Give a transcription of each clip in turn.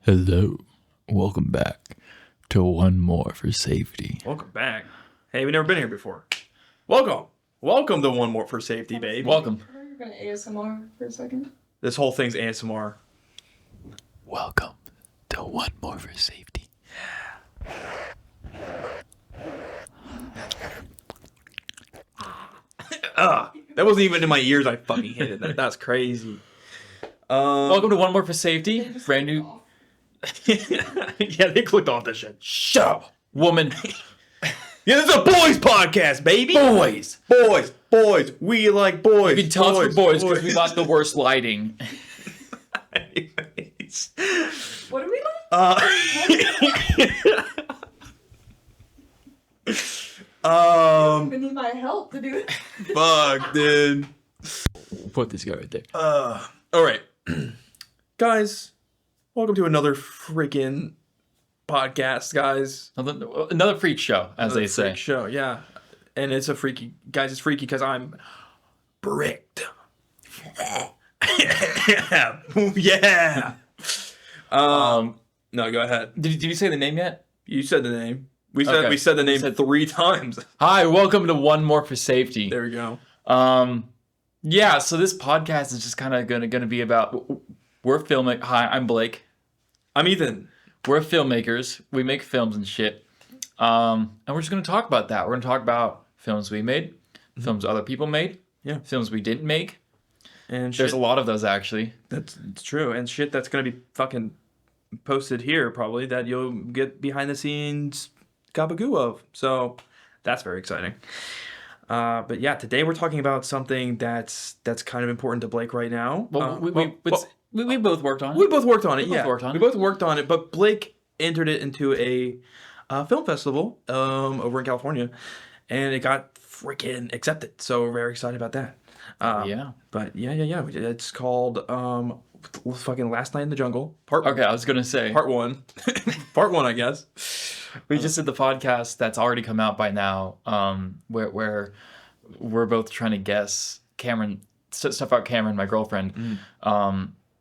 Hello. Welcome back to One More for Safety. Welcome back. Hey, we've never been here before. Welcome. Welcome to One More for Safety, baby. Welcome. You're going to ASMR for a second? This whole thing's ASMR. Welcome to One More for Safety. That wasn't even in my ears. I fucking hated that. That's crazy. Welcome to One More for Safety. Brand new Yeah, they clicked off this shit. shut up, woman. Yeah, this is a boys podcast, baby. Boys. Boys. We like boys. You can tell it's for boys because we got the worst lighting. Anyways. What do we like? We need my help to do it. Fuck, dude. Put this guy right there. All right. Guys, welcome to another freaking podcast, guys. Another freak show, as they say. Freak show, yeah. And it's a freaky, guys, it's freaky because I'm bricked. Yeah. No, go ahead. Did you say the name yet? You said the name. We Okay. said the name 3 times. Hi, welcome to One More for Safety. There we go. Yeah, so this podcast is just kind of gonna be about we're filming. Hi, I'm Blake. I'm Ethan. We're filmmakers. We make films and shit. And we're just gonna talk about that. We're gonna talk about films we made, films other people made, Yeah. films we didn't make. And There's shit, a lot of those actually. it's true. And shit that's gonna be fucking posted here probably that you'll get behind the scenes gabagoo of. So that's very exciting. But yeah, today we're talking about something that's kind of important to Blake right now. Well, we both worked on it. We both worked on it. We both Yeah, worked on we it. both worked on it. But Blake entered it into a film festival over in California, and it got freaking accepted. So we're very excited about that. Yeah. But yeah. It's called fucking Last Night in the Jungle Part. Okay, I was gonna say Part 1. Part 1, I guess. we just did the podcast that's already come out by now. Where we're both trying to guess stuff about Cameron, my girlfriend.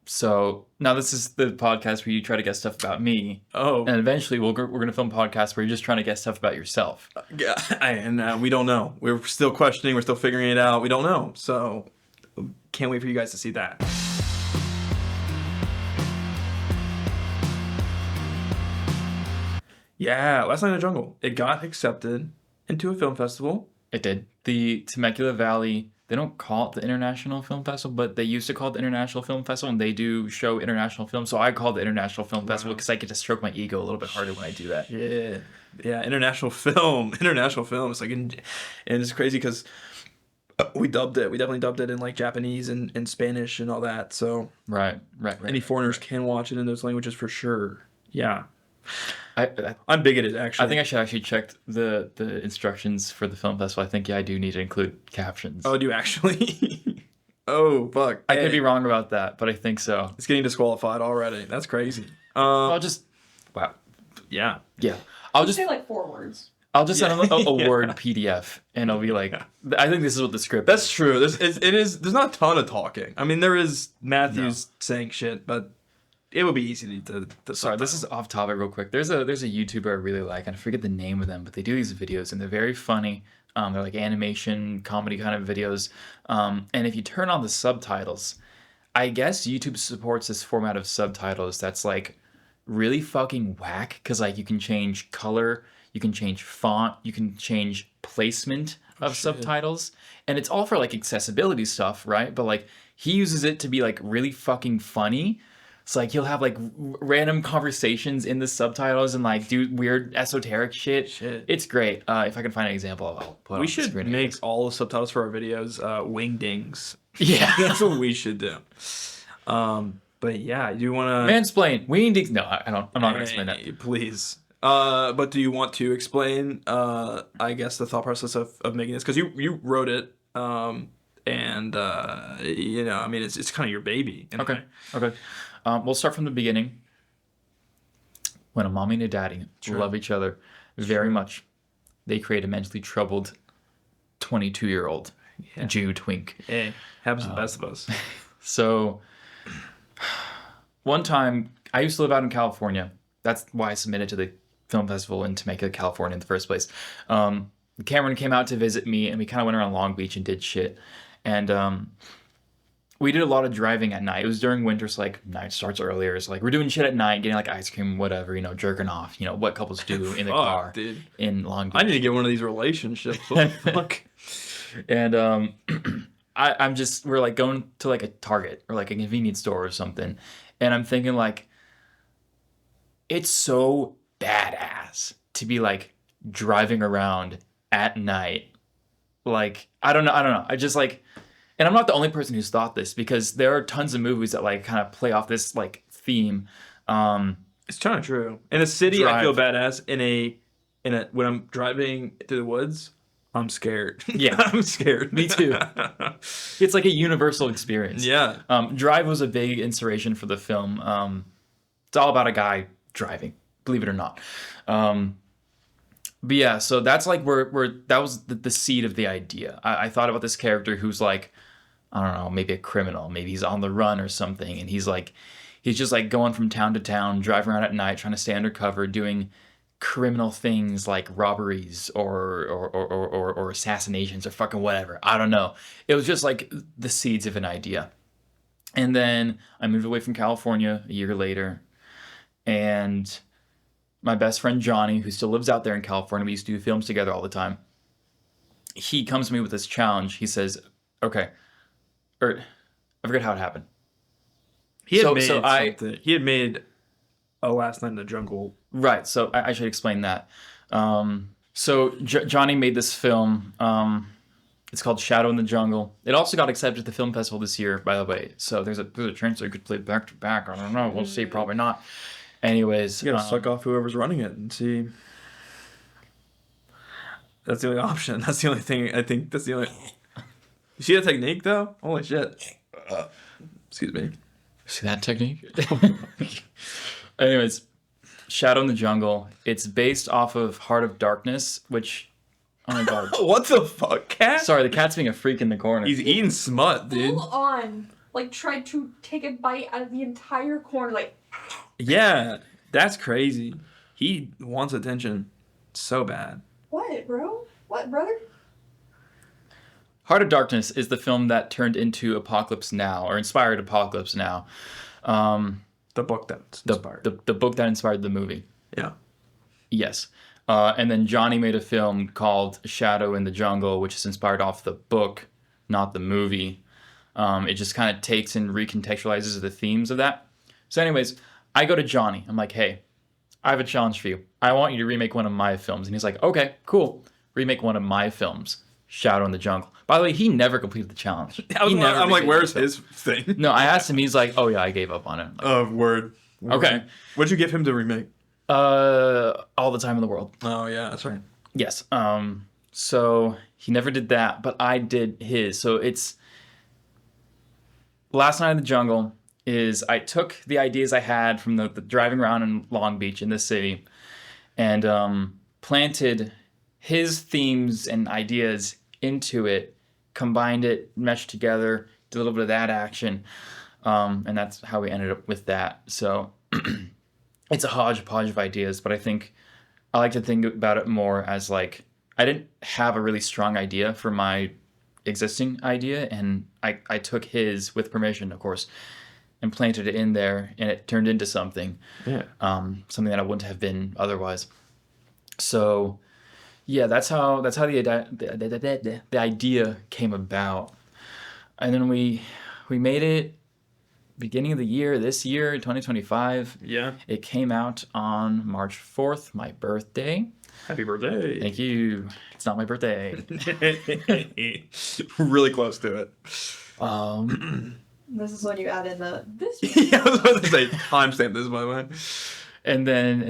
So now this is the podcast where you try to guess stuff about me. Oh. And eventually we're going to film a podcast where you're just trying to guess stuff about yourself. Yeah, and we don't know. We're still questioning. We're still figuring it out. We don't know. So can't wait for you guys to see that. Yeah, Last Night in the Jungle. It got accepted into a film festival. It did. The Temecula Valley, they don't call it the International Film Festival, but they used to call it the International Film Festival, and they do show international films. So I call it the International Film Festival because I get to stroke my ego a little bit harder when I do that. Yeah, international film. It's like, and it's crazy because we dubbed it. We definitely dubbed it in like Japanese and Spanish and all that. So Right. any foreigners can watch it in those languages for sure. Yeah. I I'm bigoted, actually. I think I should actually check the instructions for the film festival. I think I do need to include captions. Oh, do you actually? Oh, fuck. I could be wrong about that, but I think so. It's getting disqualified already. That's crazy. I'll just wow. Yeah. Yeah. I'll Just just say like 4 words. I'll just send them a Yeah. Word PDF, and I'll be like, I think this is what the script. That's true. There's not a ton of talking. I mean, there is Matthews saying shit, but it would be easy to Sorry, this is off topic real quick. There's a YouTuber I really like, and I forget the name of them, but they do these videos, and they're very funny. They're like animation, comedy kind of videos. And if you turn on the subtitles, I guess YouTube supports this format of subtitles that's like really fucking whack, because like you can change color, you can change font, you can change placement of subtitles, and it's all for like accessibility stuff, right? But like he uses it to be like really fucking funny. So like he'll have like random conversations in the subtitles and like do weird esoteric shit. It's great. If I can find an example, I'll put it on We the should screen. make all the subtitles for our videos wingdings. Yeah. That's what we should do. But yeah, do you want to Mansplain. Wingdings. No, I don't. I'm not gonna explain that. Please. But do you want to explain? I guess the thought process of making this, because you wrote it. And I mean, it's kind of your baby. in a Okay. way. Okay. We'll start from the beginning. When a mommy and a daddy love each other very much, they create a mentally troubled 22-year-old Jew twink. Hey, happens to the best of us. So one time I used to live out in California. That's why I submitted to the film festival in Temecula, California in the first place. Cameron came out to visit me, and we kind of went around Long Beach and did shit. And we did a lot of driving at night. It was during winter, so like night starts earlier. So like we're doing shit at night, getting like ice cream, whatever, you know, jerking off, you know, what couples do in the car dude. in Long Beach. I need to get one of these relationships. What the fuck? And I'm just, we're like going to like a Target or like a convenience store or something. And I'm thinking like, it's so badass to be like driving around at night. Like, I don't know. I just like, and I'm not the only person who's thought this, because there are tons of movies that like kind of play off this like theme. It's kind of true. In a city, I feel Drive. badass. In a when I'm driving through the woods, I'm scared. Yeah. I'm scared. Me too. It's like a universal experience. Yeah. Drive was a big inspiration for the film. It's all about a guy driving, believe it or not. But yeah, so that's like where that was the seed of the idea. I thought about this character who's like, I don't know, maybe a criminal, maybe he's on the run or something, and he's just like going from town to town, driving around at night, trying to stay undercover, doing criminal things like robberies or assassinations or fucking whatever. I don't know. It was just like the seeds of an idea. And then I moved away from California a year later, and my best friend Johnny, who still lives out there in California, we used to do films together all the time. He comes to me with this challenge. He says, okay, or I forget how it happened. He had So- made so I- something. He had made a Last Night in the Jungle. Right, so I should explain that. Johnny made this film. It's called Shadow in the Jungle. It also got accepted at the film festival this year, by the way. So there's a chance they could play back to back. I don't know. We'll see. Probably not. Anyways, You gotta suck off whoever's running it and see. That's the only option. That's the only thing. I think that's the only. You see the technique though? Holy shit. Excuse me. see that technique? Anyways, Shadow in the Jungle. It's based off of Heart of Darkness, which, oh my god. What the fuck, cat? Sorry, the cat's being a freak in the corner. He's eating smut, dude. Full on. Like, tried to take a bite out of the entire corn. Like, Yeah, that's crazy. He wants attention so bad. what, bro? What, brother? Heart of Darkness is the film that turned into Apocalypse Now, or inspired Apocalypse Now. The book that's The, inspired. the book that inspired the movie. Yeah. Yes. And then Johnny made a film called Shadow in the Jungle, which is inspired off the book, not the movie. It just kind of takes and recontextualizes the themes of that. So anyways, I go to Johnny. I'm like, hey, I have a challenge for you. I want you to remake one of my films. And he's like, okay, cool. Remake one of my films, Shadow in the Jungle. By the way, he never completed the challenge. I'm like, completed where's the his thing? film. No, I asked him. He's like, oh yeah, I gave up on it. I'm like, Word. okay. What'd you give him to remake? All the time in the world. Oh, yeah, that's right. Yes. So he never did that, but I did his. So it's Last Night in the Jungle is I took the ideas I had from the driving around in Long Beach in the city and planted his themes and ideas into it, combined it, meshed together, did a little bit of that action, and that's how we ended up with that. So it's a hodgepodge of ideas, but I think I like to think about it more as like I didn't have a really strong idea for my existing idea, and I took his, with permission, of course, and planted it in there, and it turned into something, Yeah. something that I wouldn't have been otherwise. So, yeah, that's how the idea came about, and then we made it beginning of the year, this year, 2025. Yeah. It came out on March 4th, my birthday. Happy birthday. Thank you. It's not my birthday. Really close to it. This is when you add in the this. Yeah, I was about to say, timestamp this, by the way. And then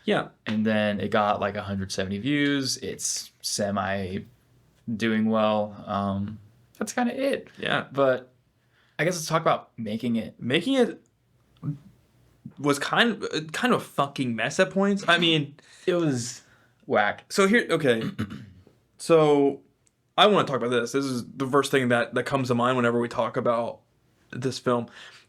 Yeah. And then it got like 170 views. It's semi doing well. That's kind of it. Yeah. But I guess let's talk about making it. Making it was kind of a fucking mess at points. I mean, It was whack. so here, okay. So I want to talk about this. This is the first thing that comes to mind whenever we talk about this film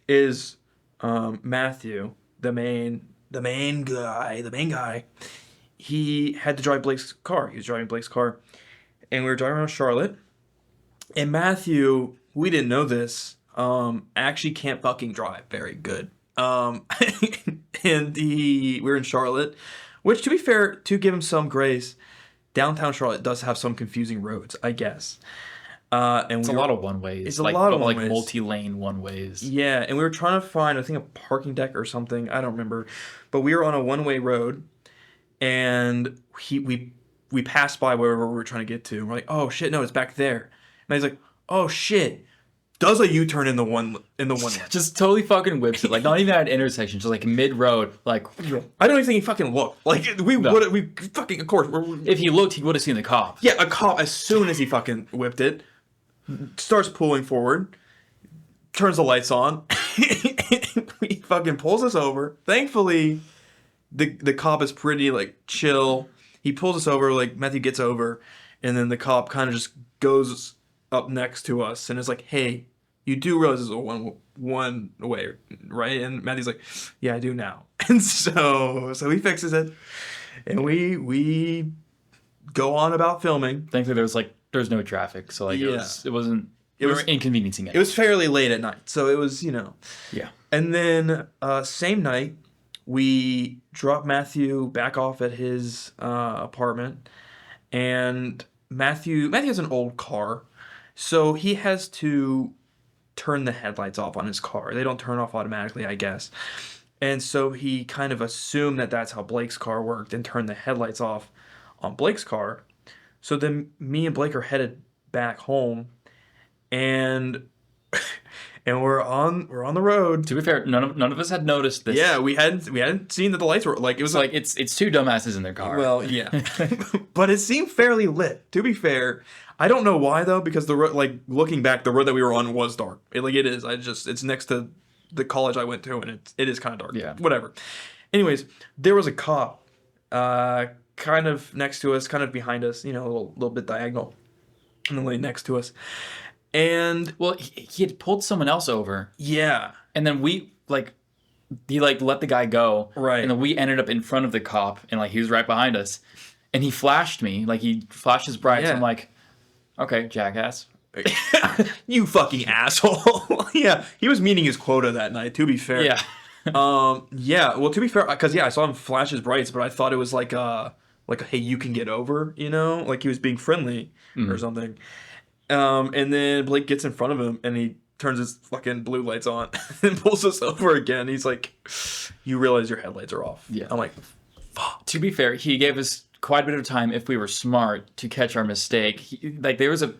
is Matthew, the main guy. He had to drive Blake's car. He was driving Blake's car, and we were driving around Charlotte. And Matthew, we didn't know this, actually can't fucking drive very good. And we were in Charlotte, which, to be fair, to give him some grace, downtown Charlotte does have some confusing roads, I guess. And It's a lot of one ways. It's a lot of like one-ways. multi-lane one ways. Yeah, and we were trying to find, I think, a parking deck or something. I don't remember, but we were on a one-way road, and we passed by wherever we were trying to get to. We're like, oh shit, no, it's back there. And he's like, oh shit, does a U-turn in the one lane. Just totally fucking whips it. Like, not even at an intersection, just like mid-road. Like, I don't even think he fucking looked. Like, we fucking, of course. if he looked, he would have seen the cop. Yeah, a cop, as soon as he fucking whipped it, starts pulling forward, turns the lights on, he fucking pulls us over. Thankfully, the cop is pretty, like, chill. He pulls us over, like, Matthew gets over, and then the cop kind of just goes up next to us and is like, hey, you do realize this is a one way, right? And Matthew's like, yeah, I do now. And so he fixes it, and we go on about filming. Thankfully, there's no traffic, so like Yeah. it wasn't. It was inconveniencing it. It was fairly late at night, so it was, Yeah. And then same night, we dropped Matthew back off at his apartment, and Matthew has an old car, so he has to turn the headlights off on his car. They don't turn off automatically, I guess. And so he kind of assumed that that's how Blake's car worked and turned the headlights off on Blake's car. So then me and Blake are headed back home, and we're on the road. To be fair, none of us had noticed this. Yeah, we hadn't seen that the lights were like, it was Like it's two dumbasses in their car. well, yeah. But it seemed fairly lit, to be fair. I don't know why though, because the road, like, looking back, the road that we were on was dark. It is. It's next to the college I went to, and it is kind of dark. Yeah. Whatever. Anyways, there was a cop kind of next to us, kind of behind us, a little bit diagonal, and then next to us. And well, he had pulled someone else over, yeah. and then he let the guy go, Right. And then we ended up in front of the cop, and like he was right behind us, and he flashed me, like he flashed his brights. Yeah. I'm like, okay, jackass. You fucking asshole. Yeah, he was meeting his quota that night, to be fair. Yeah. Yeah, well, to be fair, because I saw him flash his brights, but I thought it was like a hey, you can get over, like he was being friendly or something. And then Blake gets in front of him, and he turns his fucking blue lights on and pulls us over again. He's like, you realize your headlights are off. Yeah. I'm like, fuck. To be fair, he gave us quite a bit of time if we were smart to catch our mistake. There was a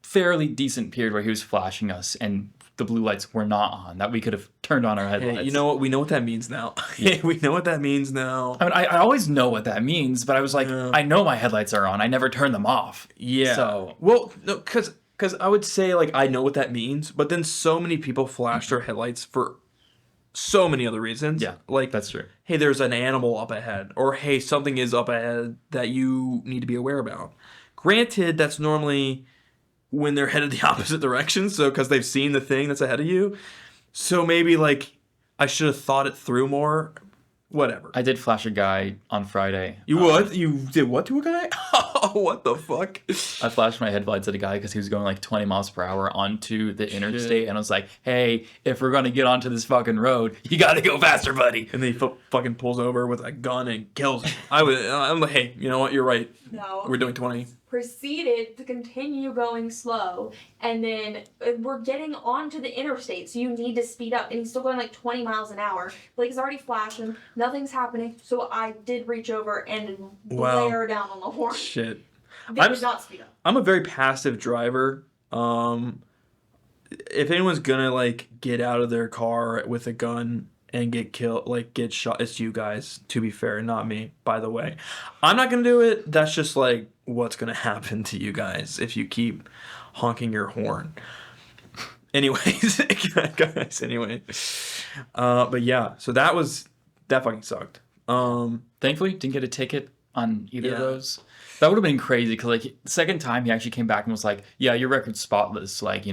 fairly decent period where he was flashing us and the blue lights were not on, that we could have turned on our headlights. Hey, you know what? We know what that means now. Yeah. We know what that means now. I mean, I always know what that means, but I was like, I know my headlights are on. I never turn them off. Yeah. So, well, no, because I would say, like, I know what that means, but then so many people flash their headlights for so many other reasons. yeah, Like, that's true. hey, there's an animal up ahead, or hey, something is up ahead that you need to be aware about. Granted, that's normally when they're headed the opposite direction, so because they've seen the thing that's ahead of you. So maybe, like, I should have thought it through more. Whatever. I did flash a guy on Friday. You what? You did what to a guy? What the fuck? I flashed my headlights at a guy because he was going like 20 miles per hour onto the interstate, and I was like, hey, if we're going to get onto this fucking road, you got to go faster, buddy. And then he fucking pulls over with a gun and kills him. I'm like, hey, you know what? You're right. No. We're doing 20. Proceeded to continue going slow, and then we're getting onto the interstate, so you need to speed up, and he's still going like 20 miles an hour. Blake's already flashing, nothing's happening, so I did reach over and blare down on the horn. Shit. They did not speed up. I'm a very passive driver. If anyone's gonna like get out of their car with a gun and get killed, like get shot, it's you guys, to be fair, not me, by the way. I'm not gonna do it. That's just like what's gonna happen to you guys if you keep honking your horn. Anyways, guys, anyway. But yeah, so that fucking sucked. Thankfully, didn't get a ticket on either Yeah. of those. That would have been crazy because, like, the second time he actually came back and was like, yeah, your record's spotless. Like,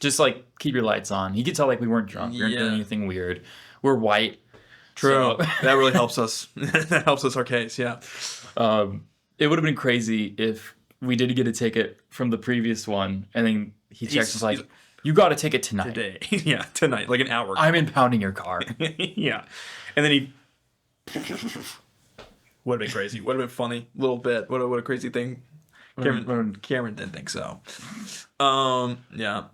Just like keep your lights on. He could tell like we weren't drunk. We weren't doing Yeah. anything weird. We're white. True. So- That really helps us. That helps us our case. Yeah. It would have been crazy if we did get a ticket from the previous one, and then he checks us like, he's- "You got a ticket tonight. Today. Yeah. Tonight. Like an hour. I'm impounding your car." Yeah. And then he would have been crazy. Would have been funny. A little bit. What a crazy thing. Cameron didn't think so. Yeah.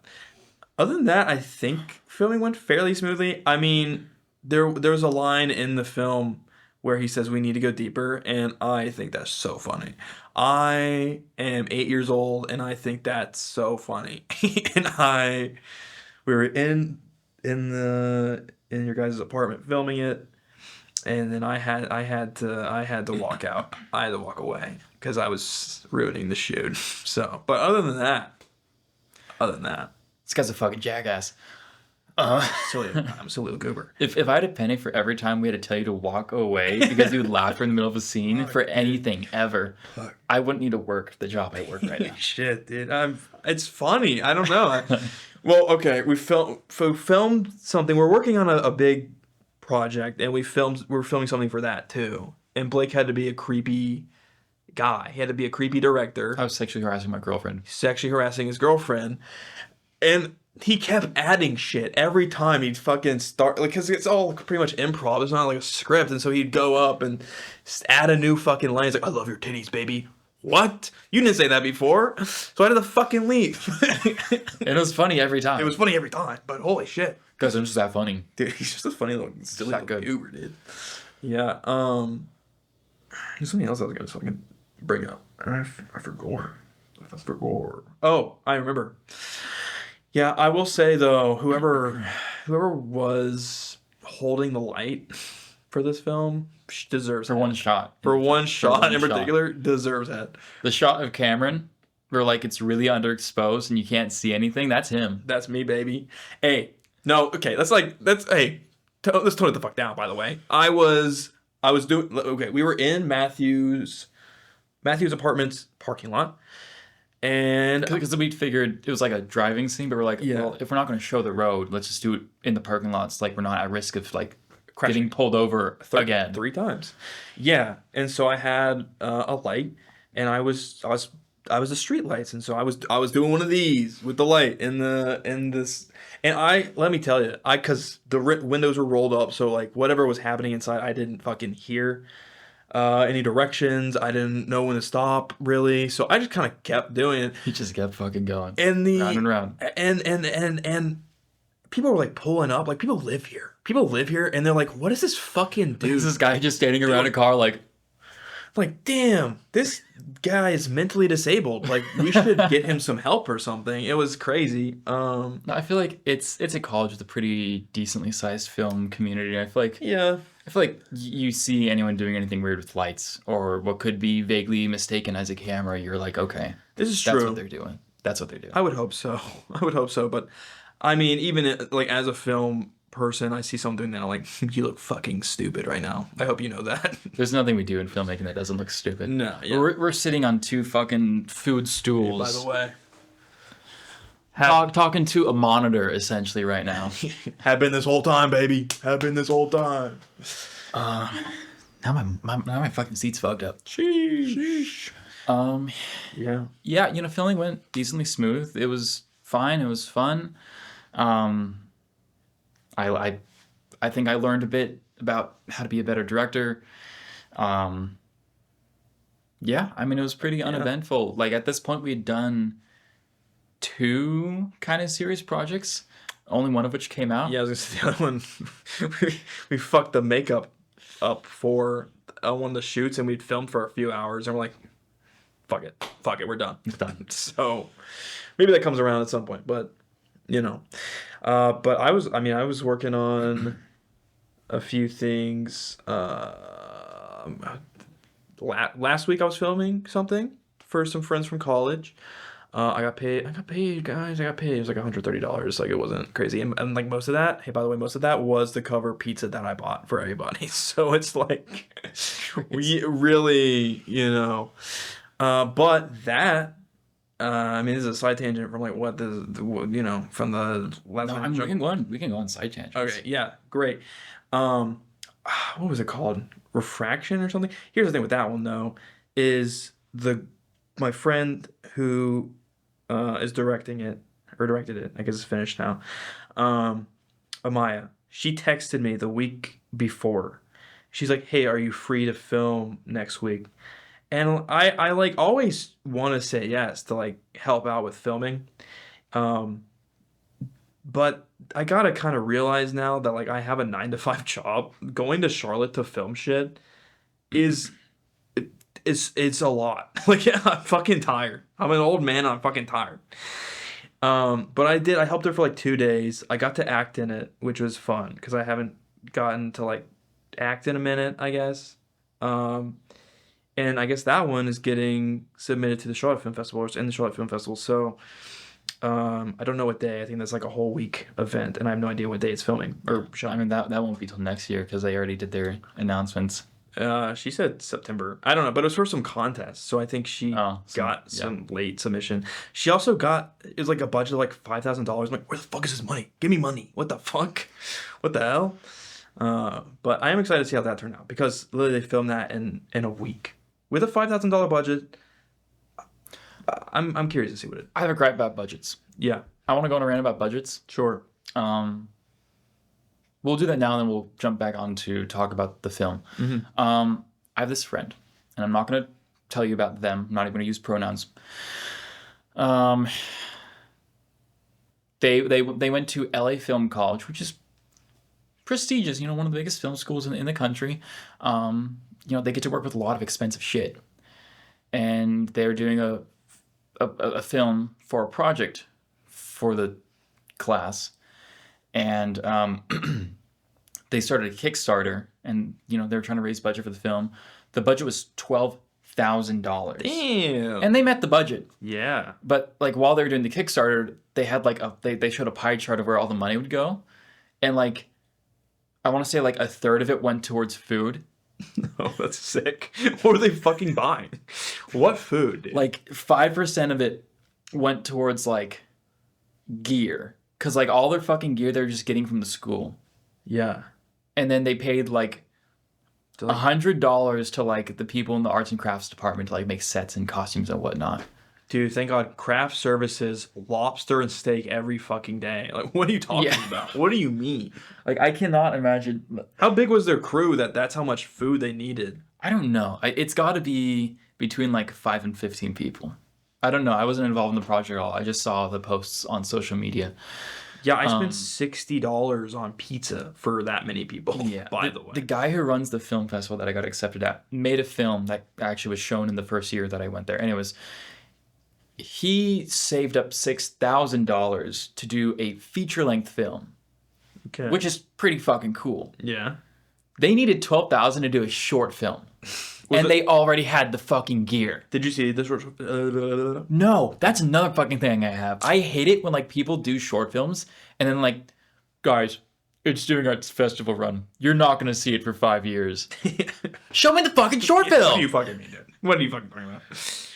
Other than that, I think filming went fairly smoothly. I mean, there was a line in the film where he says we need to go deeper, and I think that's so funny. I am 8 years old, and I think that's so funny. And we were in your guys' apartment filming it, and then I had to walk out. I had to walk away because I was ruining the shoot. So, but other than that, This guy's a fucking jackass. I'm a silly little goober. If I had a penny for every time we had to tell you to walk away because you would laugh in the middle of a scene for anything ever, I wouldn't need to work the job I work right now. Shit, dude. It's funny. I don't know. Well, okay, we filmed something. We're working on a big project, and we're filming something for that too. And Blake had to be a creepy guy. He had to be a creepy director, I was sexually harassing my girlfriend. sexually harassing his girlfriend, and he kept adding shit every time he'd fucking start, like, because it's all pretty much improv. It's not like a script, and so he'd go up and add a new fucking line. He's like, "I love your titties, baby." What? You didn't say that before, so I had to fucking leave. And it was funny every time. It was funny every time, but holy shit, because I'm just that funny. dude, he's just a funny little silly that little good. goober, dude. Yeah. There's something else I was gonna fucking bring up. I forgot. Oh, I remember. Yeah, I will say though, whoever was holding the light for this film deserves For it. one shot. For one shot one in shot. particular, deserves it. The shot of Cameron, where like it's really underexposed and you can't see anything, that's him. That's me, baby. Hey, no, okay, let's tone it the fuck down. By the way, I was doing okay. We were in Matthew's apartment's parking lot, and Because we figured it was like a driving scene, but we're like, Yeah. well, if we're not going to show the road, let's just do it in the parking lots. Like we're not at risk of like Crashing. getting pulled over again. 3 times. Yeah, and so I had a light, and I was the street lights, and so I was doing one of these with the light in this, and let me tell you, because the windows were rolled up, so like whatever was happening inside, I didn't fucking hear any directions. I didn't know when to stop really, so I just kind of kept doing it. He just kept fucking going. And round and round. And people were like pulling up, like people live here, and they're like, what is this fucking dude? There's this guy just standing around a car like, Like, damn, this guy is mentally disabled. Like, we should get him some help or something. It was crazy. no, I feel like it's a college with a pretty decently sized film community. I feel like you see anyone doing anything weird with lights or what could be vaguely mistaken as a camera, you're like, okay, this is that's true. what they're doing. That's what they're doing. I would hope so. But I mean, even like as a film person, I see someone doing that. I'm like, you look fucking stupid right now. I hope you know that. There's nothing we do in filmmaking that doesn't look stupid. No, yeah. We're sitting on 2 fucking food stools. By the way, Talking to a monitor essentially right now. have been this whole time, baby. Have been this whole time. Now my fucking seat's fucked up. Sheesh. Yeah. Yeah, filming went decently smooth. It was fine. It was fun. I think I learned a bit about how to be a better director. Yeah, I mean, it was pretty uneventful. Like at this point, we had done 2 kind of serious projects, only one of which came out. Yeah, I was gonna say the other one. we fucked the makeup up for one of the shoots, and we'd filmed for a few hours, and we're like, fuck it, we're done. It's done. So maybe that comes around at some point, but but I was working on a few things. Last week I was filming something for some friends from college. I got paid, guys. I got paid. It was like $130. Like, it wasn't crazy. And like most of that, hey, by the way, most of that was to cover pizza that I bought for everybody. So it's like, we really, but that I mean, this is a side tangent from like what you know, from the last No, time. we can go on side tangents. Okay, yeah, great. Um, what was it called? Refraction or something? Here's the thing with that one though, is my friend who is directing it or directed it. I guess it's finished now. Amaya. She texted me the week before. She's like, "Hey, are you free to film next week?" And I like always want to say yes to like help out with filming. Um, but I gotta kind of realize now that like I have a 9 to 5 job. Going to Charlotte to film shit is it's a lot. Like yeah, I'm fucking tired. I'm an old man. I'm fucking tired. But I helped her for like 2 days. I got to act in it, which was fun because I haven't gotten to like act in a minute, I guess. And I guess that one is getting submitted to the Charlotte Film Festival, or it's in the Charlotte Film Festival. So I don't know what day. I think that's like a whole week event, and I have no idea what day it's filming or I showing. mean, that won't be till next year because they already did their announcements. She said September. I don't know, but it was for some contest, so I think she got some late submission. She also got it was like a budget of like $5,000. I'm like, where the fuck is this money? Give me money. What the fuck? What the hell? But I am excited to see how that turned out because literally they filmed that in a week with a $5,000 budget. I'm curious to see what it. I have a gripe about budgets. Yeah, I want to go on a rant about budgets. sure. We'll do that now, and then we'll jump back on to talk about the film. I have this friend, and I'm not going to tell you about them. I'm not even going to use pronouns. They went to LA Film College, which is prestigious. You know, one of the biggest film schools in the country. You know, they get to work with a lot of expensive shit, and they're doing a film for a project for the class. And they started a Kickstarter, and you know they were trying to raise budget for the film. The budget was $12,000. Damn. And they met the budget. Yeah. But like while they were doing the Kickstarter, they had like they showed a pie chart of where all the money would go, and like I want to say like a third of it went towards food. Oh, that's sick. What are they fucking buying? What food? Dude? Like 5% of it went towards like gear. Because, like, all their fucking gear they're just getting from the school. Yeah. And then they paid, like, $100 to, like, the people in the arts and crafts department to, like, make sets and costumes and whatnot. Dude, thank God. Craft services, lobster and steak every fucking day. Like, what are you talking about? What do you mean? Like, I cannot imagine. How big was their crew that's how much food they needed? I don't know. It's got to be between, like, 5 and 15 people. I don't know. I wasn't involved in the project at all. I just saw the posts on social media. Yeah, I spent $60 on pizza for that many people, by the way. The guy who runs the film festival that I got accepted at made a film that actually was shown in the first year that I went there. Anyways, he saved up $6,000 to do a feature-length film, which is pretty fucking cool. Yeah. They needed $12,000 to do a short film. They already had the fucking gear. Did you see this? No, that's another fucking thing I have. I hate it when like people do short films and then like, guys, it's doing its festival run. You're not gonna see it for 5 years. Show me the fucking short film. What do you fucking mean, dude? What are you fucking talking about?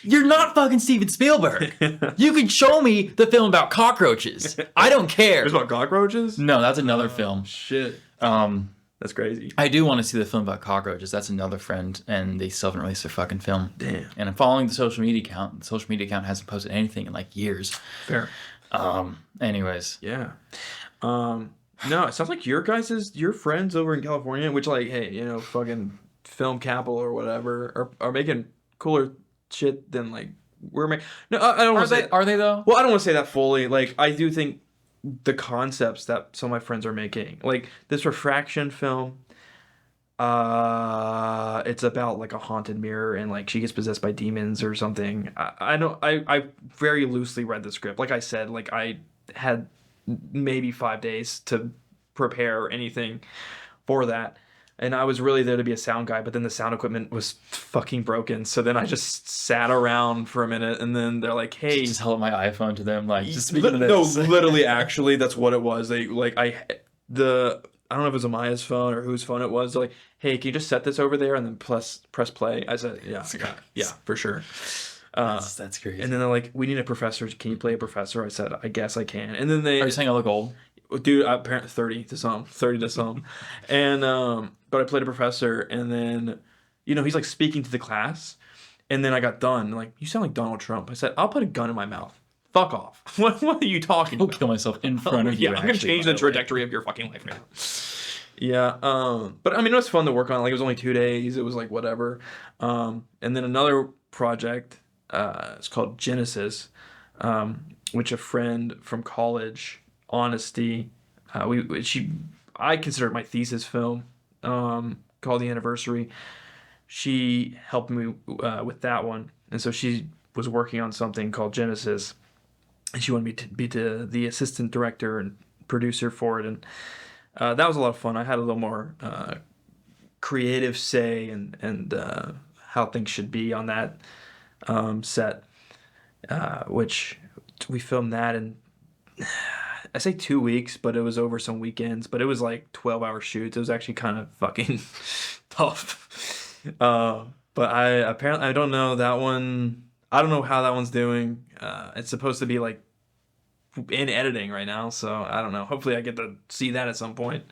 You're not fucking Steven Spielberg. You can show me the film about cockroaches. I don't care. It's about cockroaches? No, that's another film. Shit. That's crazy. I do want to see the film about cockroaches. That's another friend, and they still haven't released their fucking film. Damn. And I'm following the social media account. The social media account hasn't posted anything in like years. Fair. Anyways. Yeah. No, it sounds like your friends over in California, which like, hey, you know, fucking film capital or whatever, are making cooler shit than like we're making. No, I don't want to say. Are they though? Well, I don't want to say that fully. Like, I do think the concepts that some of my friends are making, like this refraction film, it's about like a haunted mirror and like she gets possessed by demons or something. I very loosely read the script. Like I said, like I had maybe 5 days to prepare anything for that. And I was really there to be a sound guy, but then the sound equipment was fucking broken. So then I just sat around for a minute, and then they're like, "Hey," just held my iPhone to them, like, just speaking of this. No, literally, actually, that's what it was. They like I don't know if it was Amaya's phone or whose phone it was. They're like, "Hey, can you just set this over there and then press play?" I said, "Yeah, for sure." That's crazy. And then they're like, we need a professor. Can you play a professor? I said, I guess I can. And then they, Are you saying I look old? dude, apparently 30 to some, 30 to some. And, but I played a professor, and then, he's like speaking to the class. And then I got done. Like, you sound like Donald Trump. I said, I'll put a gun in my mouth. Fuck off. What are you talking I'll about? kill myself in front of you. Yeah, I'm going to change the trajectory of your fucking life now. Yeah, but I mean, it was fun to work on. Like, it was only 2 days. It was like whatever. And then another project, it's called Genesis, which a friend from college, Honesty, I consider it my thesis film, called The Anniversary. She helped me with that one, and so she was working on something called Genesis, and she wanted me to be the assistant director and producer for it, and that was a lot of fun. I had a little more creative say and how things should be on that set, which we filmed that in, I say 2 weeks, but it was over some weekends, but it was like 12-hour shoots. It was actually kind of fucking tough. But I don't know that one. I don't know how that one's doing. It's supposed to be like in editing right now, so I don't know. Hopefully I get to see that at some point.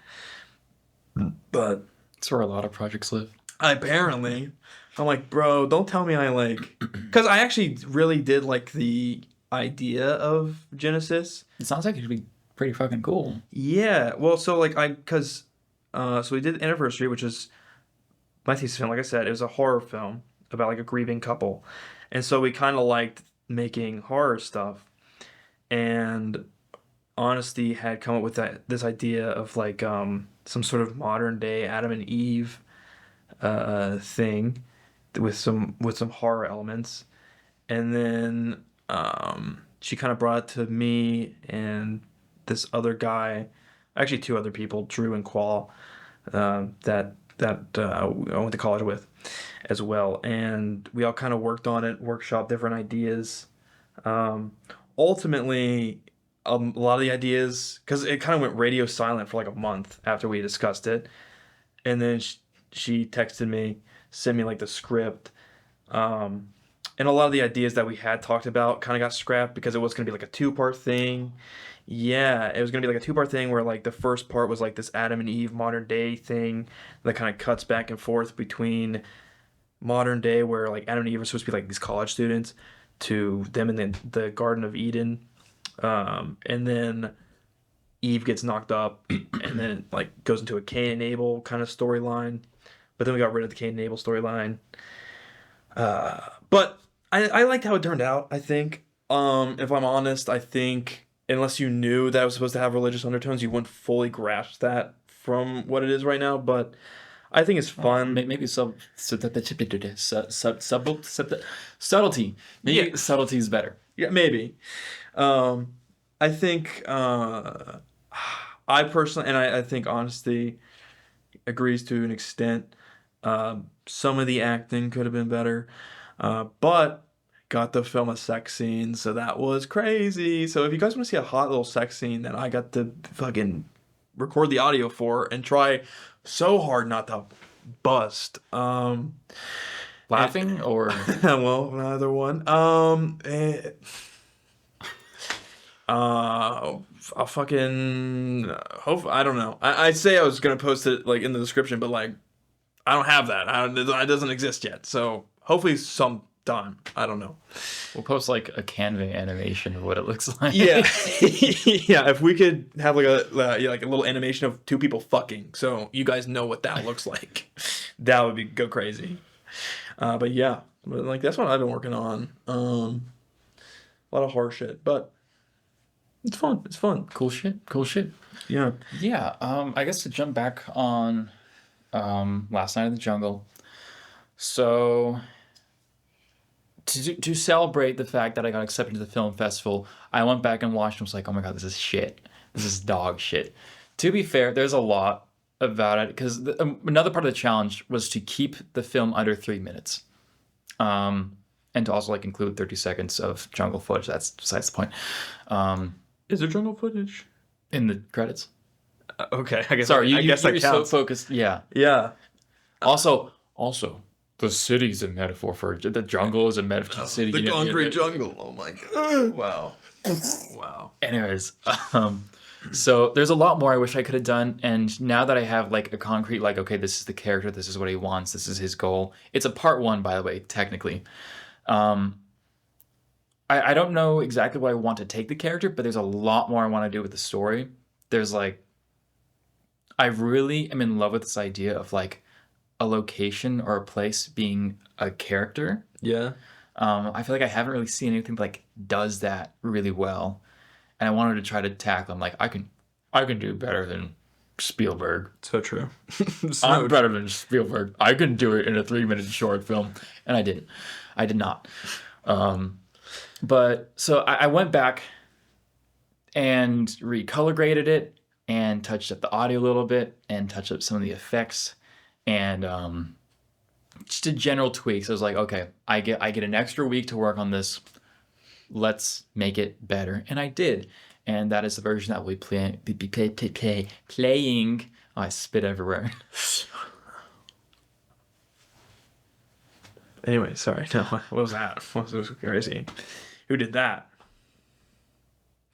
But That's where a lot of projects live. apparently, I'm like, bro, don't tell me I like, because I actually really did like the idea of Genesis. It sounds like it should be pretty fucking cool. Yeah, well, so like so we did Anniversary, which is my thesis film. Like I said, it was a horror film about like a grieving couple, and so we kind of liked making horror stuff. And Honesty had come up with this idea of like some sort of modern day Adam and Eve thing with some horror elements, and then she kind of brought it to me and this other guy, actually 2 other people, Drew and Qual, that I went to college with as well, and we all kind of worked on it, workshopped different ideas. Ultimately, a lot of the ideas, because it kind of went radio silent for like a month after we discussed it, and then she texted me, sent me like the script, and a lot of the ideas that we had talked about kind of got scrapped because it was going to be like a 2-part thing. Yeah, it was going to be like a 2-part thing where like the first part was like this Adam and Eve modern day thing that kind of cuts back and forth between modern day, where like Adam and Eve are supposed to be like these college students, to them in the Garden of Eden. And then Eve gets knocked up and then it like goes into a Cain and Abel kind of storyline. But then we got rid of the Cain and Abel storyline. But I liked how it turned out, I think. If I'm honest, I think unless you knew that it was supposed to have religious undertones, you wouldn't fully grasp that from what it is right now. But I think it's fun. Maybe subtlety. Maybe subtlety is better. Yeah, maybe. I think I personally, and I think Honesty agrees to an extent. Some of the acting could have been better, but got to film a sex scene, so that was crazy. So if you guys want to see a hot little sex scene that I got to fucking record the audio for and try so hard not to bust, Laughing or well, neither one. I'll fucking hope. I don't know. I'd say I was gonna post it like in the description, but like I don't have that. It doesn't exist yet. So hopefully sometime. I don't know. we'll post like a Canva animation of what it looks like. Yeah, yeah. If we could have like a little animation of 2 people fucking, so you guys know what that looks like, that would go crazy. But yeah, like that's what I've been working on. A lot of horror shit, but it's fun. It's fun. Cool shit. Yeah. Yeah. I guess to jump back on Last Night in the Jungle. So to celebrate the fact that I got accepted to the film festival, I went back and watched and was like, oh my god, this is shit. This is dog shit. To be fair, there's a lot about it because another part of the challenge was to keep the film under 3 minutes. And to also like include 30 seconds of jungle footage. That's besides the point. Is there jungle footage in the credits? Okay, I guess. Sorry, I guess you're that so counts. focused. Yeah. Yeah. Also, the city's a metaphor for the jungle is a metaphor for the city. The concrete jungle. Oh my god. Wow. Wow. Anyways, so there's a lot more I wish I could have done, and now that I have like a concrete, like, okay, this is the character, this is what he wants, this is his goal. It's a part 1, by the way, technically. I don't know exactly what I want to take the character, but there's a lot more I want to do with the story. There's like, I really am in love with this idea of like a location or a place being a character. Yeah. I feel like I haven't really seen anything that, like, does that really well, and I wanted to try to tackle. I'm like, I can do better than Spielberg. So true. I'm better than Spielberg. I can do it in a 3-minute short film, and I did. I did not. But so I went back and recolor graded it and touched up the audio a little bit and touched up some of the effects and just did general tweaks. I was like, okay, I get an extra week to work on this. Let's make it better, and I did. And that is the version that we'll be playing. Oh, I spit everywhere. Anyway, sorry. No, what was that? What was crazy? Who did that?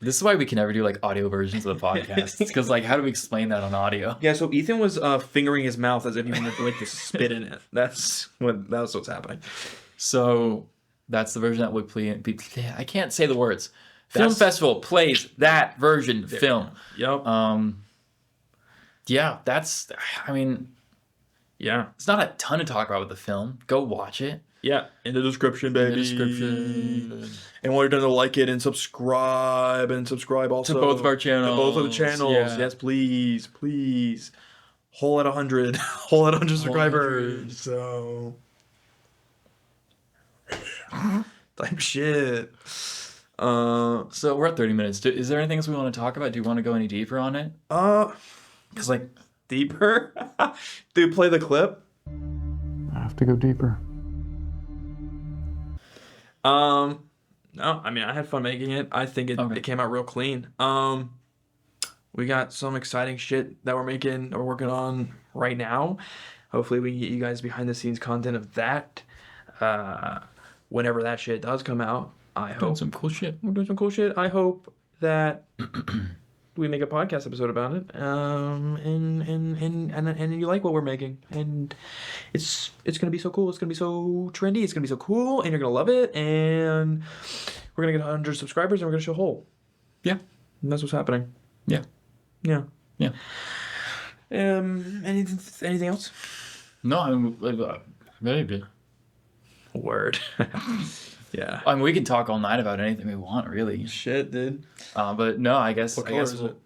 This is why we can never do like audio versions of the podcast. Because like, how do we explain that on audio? Yeah, so Ethan was fingering his mouth as if he wanted to spit in it. That's what's happening. So that's the version that we play. I can't say the words. Film festival plays that version film. Yep. Yeah, that's. I mean, yeah, it's not a ton to talk about with the film. Go watch it. Yeah, in the description, baby. In the description. And while you're done, to like it and subscribe also to both of our channels. To both of the channels. Yeah. Yes, please. Whole at 100. Whole at 100 subscribers. So type shit. So we're at 30 minutes. Is there anything else we want to talk about? Do you want to go any deeper on it? Because like deeper? Dude, play the clip. I have to go deeper. No, I mean, I had fun making it. I think it came out real clean. We got some exciting shit that we're working on right now. Hopefully we can get you guys behind the scenes content of that. Whenever that shit does come out, I hope. We're doing some cool shit. I hope that we make a podcast episode about it. And you like what we're making. And it's gonna be so cool. It's gonna be so trendy. It's gonna be so cool. And you're gonna love it. And we're gonna get 100 subscribers and we're gonna show whole. Yeah. And that's what's happening. Yeah. Yeah. Yeah. Anything else? No, I'm maybe. Word. Yeah. I mean, we can talk all night about anything we want, really. Shit, dude. But no, I guess What color is it?